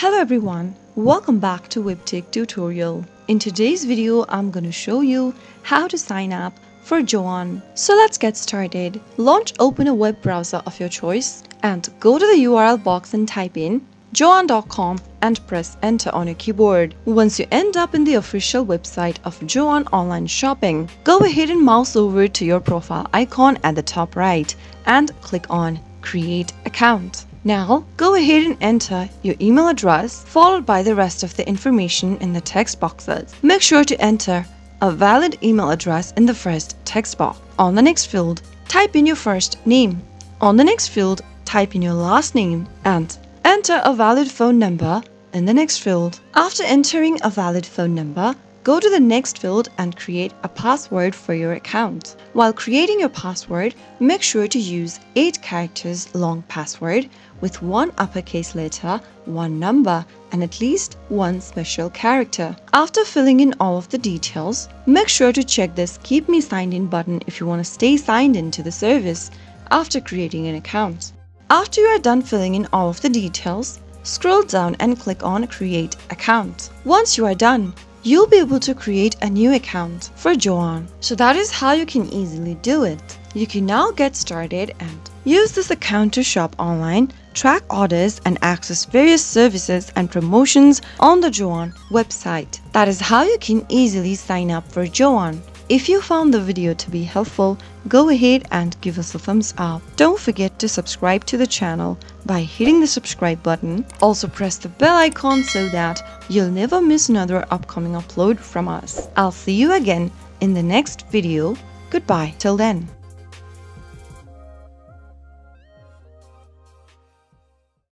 Hello everyone, welcome back to Webtech Tutorial. In today's video, I'm going to show you how to sign up for Joann. So let's get started. Open a web browser of your choice and go to the URL box and type in joann.com and press enter on your keyboard. Once you end up in the official website of Joann Online Shopping, go ahead and mouse over to your profile icon at the top right and click on Create Account. Now, go ahead and enter your email address followed by the rest of the information in the text boxes. Make sure to enter a valid email address in the first text box. On the next field, type in your first name. On the next field, type in your last name and enter a valid phone number in the next field. After entering a valid phone number, go to the next field and create a password for your account. While creating your password, make sure to use 8 characters long password with 1 uppercase letter, 1 number, and at least 1 special character. After filling in all of the details, make sure to check this Keep Me Signed In button if you want to stay signed in to the service after creating an account. After you are done filling in all of the details, scroll down and click on Create Account. Once you are done, you'll be able to create a new account for Joann. So that is how you can easily do it. You can now get started and use this account to shop online, track orders, and access various services and promotions on the Joann website. That is how you can easily sign up for Joann. If you found the video to be helpful, go ahead and give us a thumbs up. Don't forget to subscribe to the channel by hitting the subscribe button. Also press the bell icon so that you'll never miss another upcoming upload from us. I'll see you again in the next video. Goodbye till then.